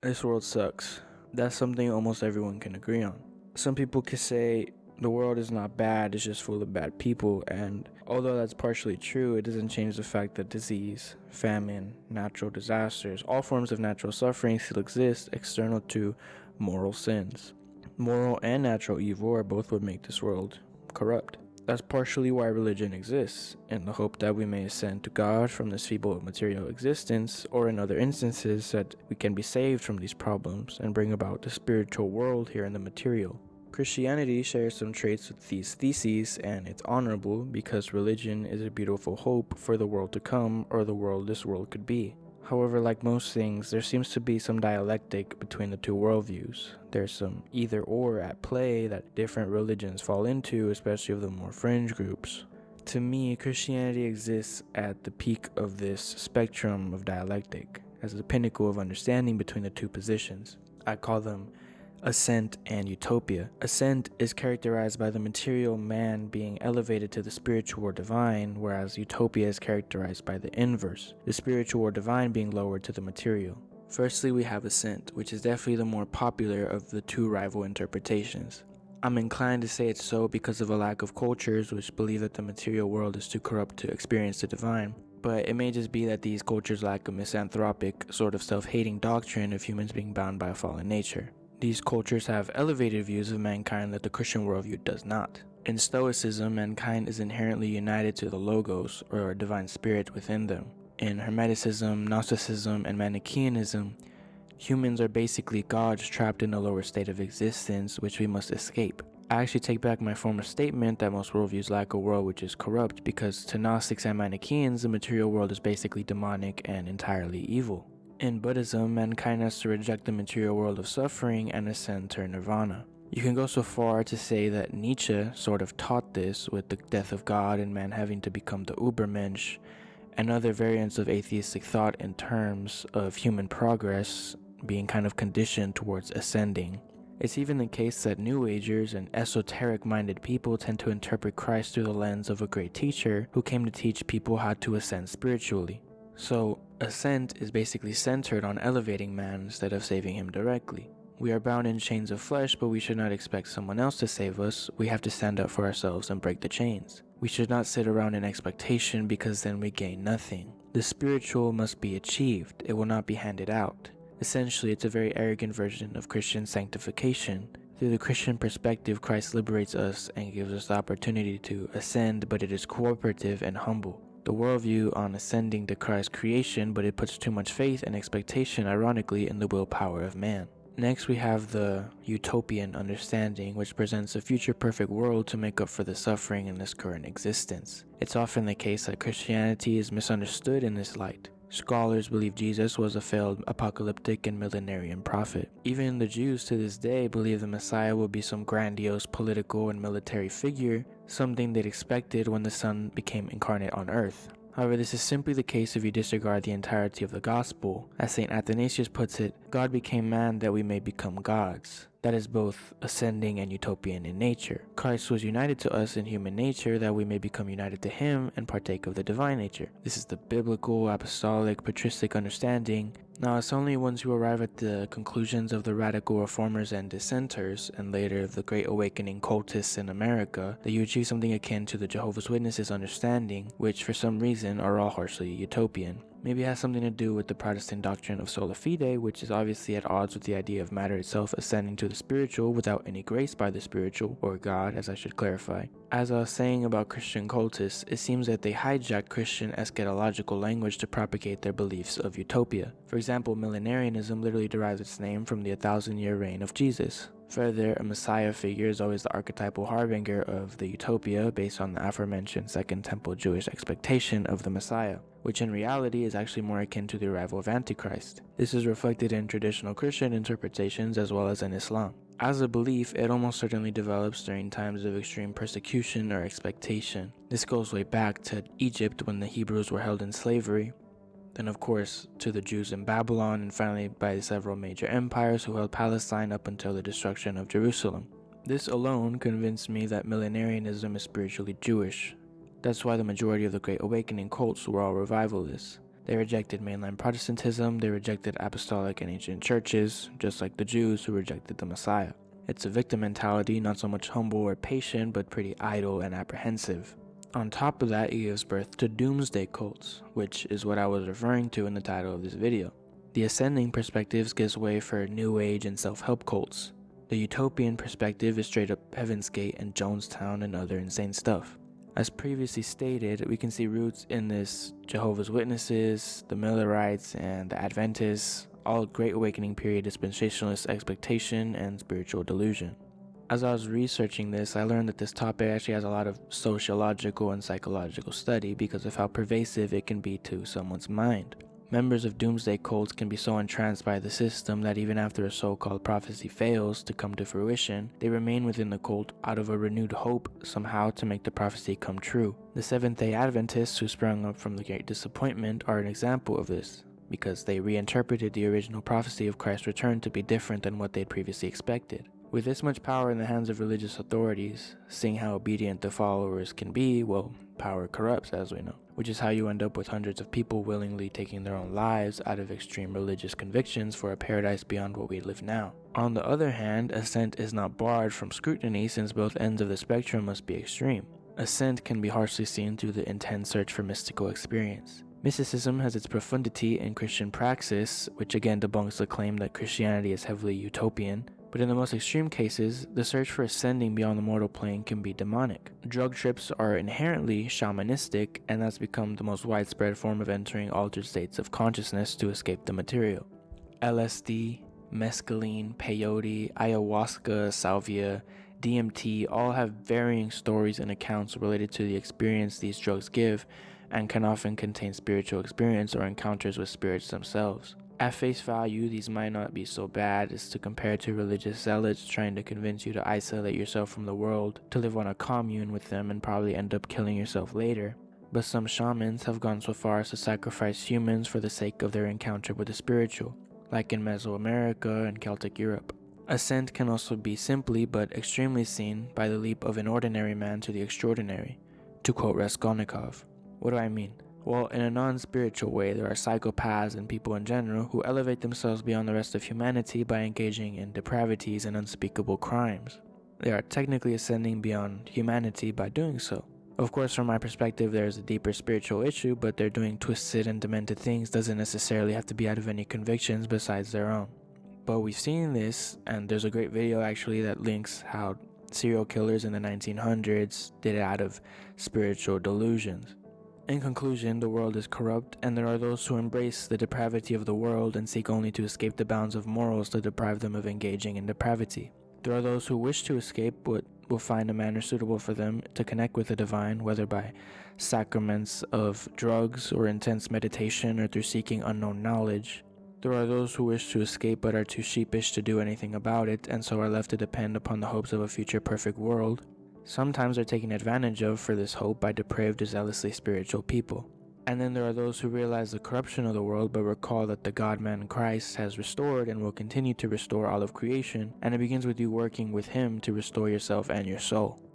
This world sucks. That's something almost everyone can agree on. Some people could say the world is not bad, it's just full of bad people, and although that's partially true, it doesn't change the fact that disease, famine, natural disasters, all forms of natural suffering still exist external to moral sins. Moral and natural evil are both what make this world corrupt. That's partially why religion exists, in the hope that we may ascend to God from this feeble material existence, or in other instances that we can be saved from these problems and bring about the spiritual world here in the material. Christianity shares some traits with these theses, and it's honorable because religion is a beautiful hope for the world to come or the world this world could be. However, like most things, there seems to be some dialectic between the two worldviews. There's some either or at play that different religions fall into, especially of the more fringe groups. To me, Christianity exists at the peak of this spectrum of dialectic, as the pinnacle of understanding between the two positions. I call them Ascent and Utopia. Ascent is characterized by the material man being elevated to the spiritual or divine, whereas Utopia is characterized by the inverse, the spiritual or divine being lowered to the material. Firstly, we have Ascent, which is definitely the more popular of the two rival interpretations. I'm inclined to say it's so because of a lack of cultures which believe that the material world is too corrupt to experience the divine. But it may just be that these cultures lack a misanthropic, sort of self-hating doctrine of humans being bound by a fallen nature. These cultures have elevated views of mankind that the Christian worldview does not. In Stoicism, mankind is inherently united to the Logos, or divine spirit within them. In Hermeticism, Gnosticism, and Manichaeanism, humans are basically gods trapped in a lower state of existence which we must escape. I actually take back my former statement that most worldviews lack a world which is corrupt, because to Gnostics and Manichaeans, the material world is basically demonic and entirely evil. In Buddhism, mankind has to reject the material world of suffering and ascend to nirvana. You can go so far to say that Nietzsche sort of taught this with the death of God and man having to become the Übermensch, and other variants of atheistic thought in terms of human progress being kind of conditioned towards ascending. It's even the case that New Agers and esoteric-minded people tend to interpret Christ through the lens of a great teacher who came to teach people how to ascend spiritually. So, ascent is basically centered on elevating man instead of saving him directly. We are bound in chains of flesh, but we should not expect someone else to save us. We have to stand up for ourselves and break the chains. We should not sit around in expectation, because then we gain nothing. The spiritual must be achieved, it will not be handed out. Essentially, it's a very arrogant version of Christian sanctification. Through the Christian perspective, Christ liberates us and gives us the opportunity to ascend, but it is cooperative and humble. The worldview on ascending to Christ's creation, but it puts too much faith and expectation, ironically, in the willpower of man. Next, we have the utopian understanding, which presents a future perfect world to make up for the suffering in this current existence. It's often the case that Christianity is misunderstood in this light. Scholars believe Jesus was a failed apocalyptic and millenarian prophet. Even the Jews to this day believe the Messiah will be some grandiose political and military figure, something they'd expected when the Son became incarnate on earth. However, this is simply the case if you disregard the entirety of the gospel. As St. Athanasius puts it, God became man that we may become gods. That is both ascending and utopian in nature. Christ was united to us in human nature that we may become united to him and partake of the divine nature. This is the biblical, apostolic, patristic understanding. Now, it's only once you arrive at the conclusions of the radical reformers and dissenters, and later the Great Awakening cultists in America, that you achieve something akin to the Jehovah's Witnesses understanding, which for some reason are all harshly utopian. Maybe it has something to do with the Protestant doctrine of sola fide, which is obviously at odds with the idea of matter itself ascending to the spiritual without any grace by the spiritual, or God, as I should clarify. As I was saying about Christian cultists, it seems that they hijack Christian eschatological language to propagate their beliefs of utopia. For example, millenarianism literally derives its name from the 1,000-year reign of Jesus. Further, a messiah figure is always the archetypal harbinger of the utopia based on the aforementioned Second Temple Jewish expectation of the Messiah, which in reality is actually more akin to the arrival of Antichrist. This is reflected in traditional Christian interpretations as well as in Islam. As a belief, it almost certainly develops during times of extreme persecution or expectation. This goes way back to Egypt when the Hebrews were held in slavery, then of course to the Jews in Babylon, and finally by several major empires who held Palestine up until the destruction of Jerusalem. This alone convinced me that millenarianism is spiritually Jewish. That's why the majority of the Great Awakening cults were all revivalists. They rejected mainline Protestantism, they rejected apostolic and ancient churches, just like the Jews who rejected the Messiah. It's a victim mentality, not so much humble or patient, but pretty idle and apprehensive. On top of that, it gives birth to doomsday cults, which is what I was referring to in the title of this video. The ascending perspectives gives way for New Age and self-help cults. The utopian perspective is straight up Heaven's Gate and Jonestown and other insane stuff. As previously stated, we can see roots in this Jehovah's Witnesses, the Millerites, and the Adventists, all Great Awakening period dispensationalist expectation and spiritual delusion. As I was researching this, I learned that this topic actually has a lot of sociological and psychological study because of how pervasive it can be to someone's mind. Members of doomsday cults can be so entranced by the system that even after a so-called prophecy fails to come to fruition, they remain within the cult out of a renewed hope somehow to make the prophecy come true. The Seventh-day Adventists who sprung up from the Great Disappointment are an example of this, because they reinterpreted the original prophecy of Christ's return to be different than what they'd previously expected. With this much power in the hands of religious authorities, seeing how obedient the followers can be, well, power corrupts, as we know, which is how you end up with hundreds of people willingly taking their own lives out of extreme religious convictions for a paradise beyond what we live now. On the other hand, Ascent is not barred from scrutiny since both ends of the spectrum must be extreme. Ascent can be harshly seen through the intense search for mystical experience. Mysticism has its profundity in Christian praxis, which again debunks the claim that Christianity is heavily utopian. But in the most extreme cases, the search for ascending beyond the mortal plane can be demonic. Drug trips are inherently shamanistic, and that's become the most widespread form of entering altered states of consciousness to escape the material. LSD, mescaline, peyote, ayahuasca, salvia, DMT all have varying stories and accounts related to the experience these drugs give, and can often contain spiritual experience or encounters with spirits themselves. At face value, these might not be so bad as to compare to religious zealots trying to convince you to isolate yourself from the world, to live on a commune with them and probably end up killing yourself later. But some shamans have gone so far as to sacrifice humans for the sake of their encounter with the spiritual, like in Mesoamerica and Celtic Europe. Ascent can also be simply but extremely seen by the leap of an ordinary man to the extraordinary, to quote Raskolnikov. What do I mean? Well, in a non-spiritual way, there are psychopaths and people in general who elevate themselves beyond the rest of humanity by engaging in depravities and unspeakable crimes. They are technically ascending beyond humanity by doing so. Of course, from my perspective, there's a deeper spiritual issue, but they're doing twisted and demented things doesn't necessarily have to be out of any convictions besides their own. But we've seen this, and there's a great video actually that links how serial killers in the 1900s did it out of spiritual delusions. In conclusion, the world is corrupt, and there are those who embrace the depravity of the world and seek only to escape the bounds of morals to deprive them of engaging in depravity. There are those who wish to escape but will find a manner suitable for them to connect with the divine, whether by sacraments of drugs or intense meditation or through seeking unknown knowledge. There are those who wish to escape but are too sheepish to do anything about it, and so are left to depend upon the hopes of a future perfect world. Sometimes they're taken advantage of for this hope by depraved, zealously spiritual people. And then there are those who realize the corruption of the world but recall that the God-man Christ has restored and will continue to restore all of creation, and it begins with you working with Him to restore yourself and your soul.